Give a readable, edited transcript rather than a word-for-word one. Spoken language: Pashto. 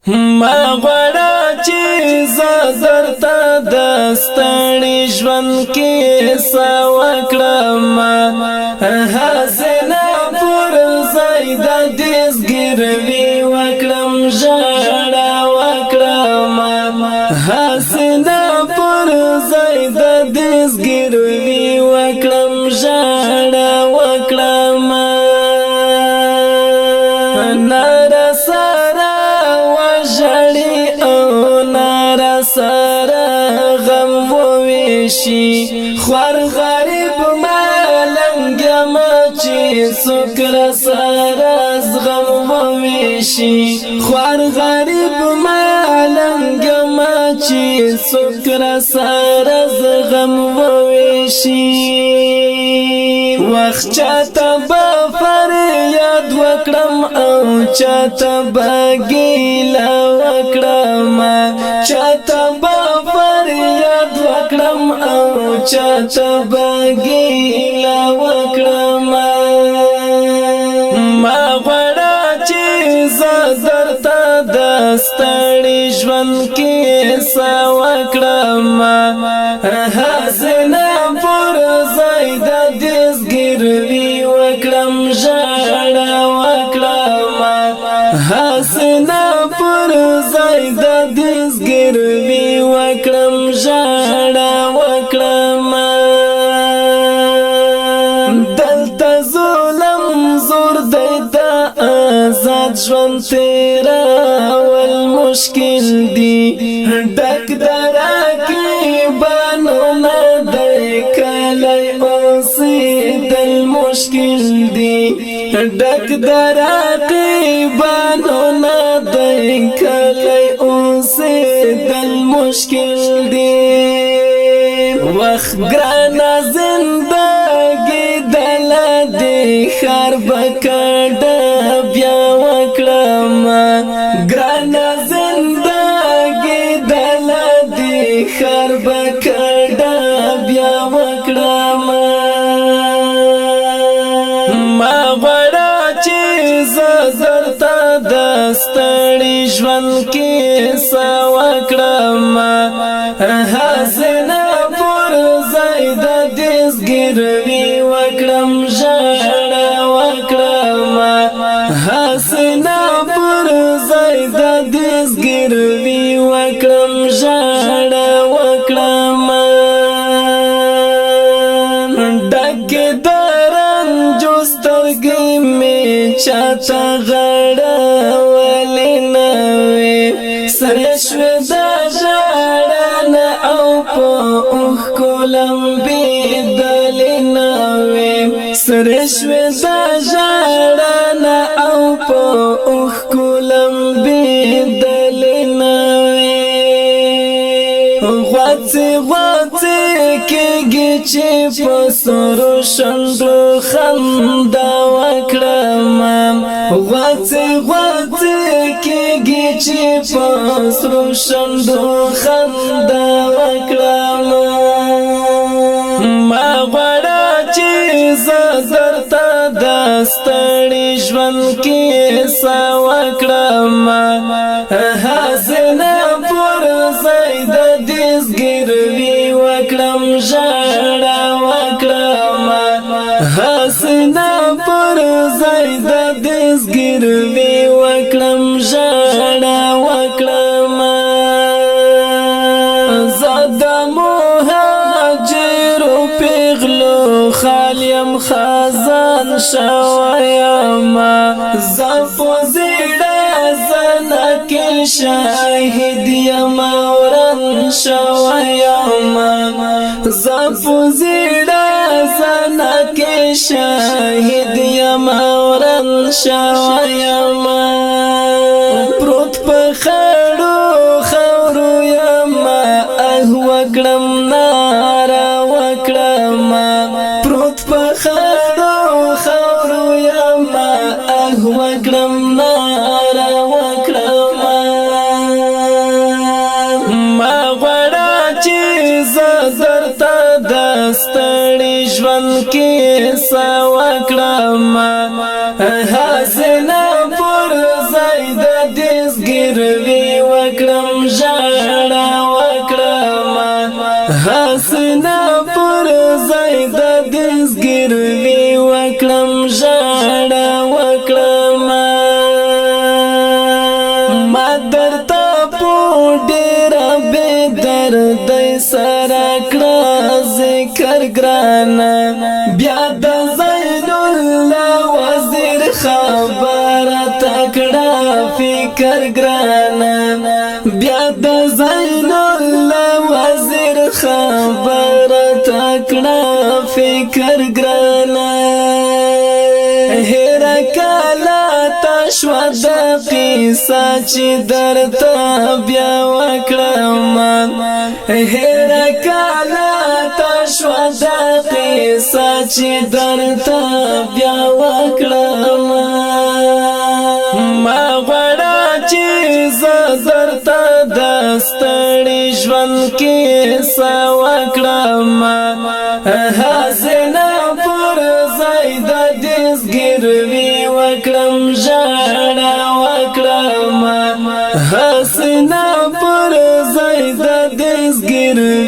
ما غواړه چې زه درته د ستړي ژوند کیسه وکړم حسینه پر ځای د دې زګیروي وکړم ژړا وکړم حسینه پر ځای د دې زګیروي وکړم ژړا وکړم سره غم وویشي خوار غریب مالنګ ما چې سکر سره غم وویشي خوار غریب مالنګ ما چې سکر سره غم وویشي وخت چاته به فریاد وکړم او چاته به ګیله وکړم چاته به فریاد وکړم او چاته به ګیله وکړم ما غواړه چې زه درته د ستړي ژوند کیسه وکړم حسینه پر ځای د دې زګیروي وکړم ژړا وکړم حسینه پر ځای د دې زګیروي وکړم ژړا وکړم دلته ظلم زور دی د آزاد ژوند تیرول مشکل دی ډک درکیبانونه دی کلی اوسېدل مشکل دی ډک درکیبانونه دی کلی اوسېدل مشکل دی وخت ګرانه زندګي دله دی ښار به کډه بیا وکړم ګرانه زندګي دله دی ښار به کډه بیا وکړم ما غواړه چې زه درته د ستړي ژوند کیسه وکړم حسینه پر ځای د دې زګیروي وکړم ژړا وکړم حسینه پر ځای د دې زګیروي وکړم ژړا وکړم ډکې د رنجو سترګې مې چاته غړولې نه وې سرې شوې د ژړا او په اوښکو لمبېدلې نه وې سرې شوې د ژړا او په اوښکو لمبېدلې نه وې غوڅې غوڅې کېږي چې په سرو شونډو خندا وکړم غوڅې غوڅې کېږي چې په سرو شونډو خندا وکړم ما غواړه چې زه درته د ستړي ژوند کیسه وکړم حسینه پر ځای د دې زګیروي وکړم ژړا وکړم حسینه پر ځای د دې زګیروي وکړم ژړا وکړم زه د مهاجرو پیغلو خالیم خزان شویم زه په زړه زنه کې شاهد یم ورن شویم زه په زړه زنه کې شاهد یم ورن شویم پروت په خړو خاورو یم وکړم ناره وکړم پروت په خړو خاورو یم وکړم ناره وکړم ما غواړه چې زه درته د ستړي ژوند کیسه وکړم حسینه پر ځای د دې زګیروي ما درتا پوډیر به درد سره کړه ذکر ګرانا بیا د زین الله وزیر خبر تکړه فکر ګرانا بیا د زین الله وزیر خبر تکړه فکر ګرانا هر کلا تشوا د قصه چې درته بیا وکړم هر کلا تشوا د قصه چې درته بیا وکړم ما غواړه چې زه درته د ستړي ژوند کیسه وکړم حسنه پر ځای د دستګیروي وکړم ژړا وکړم حسنه پر ځای د دستګیروي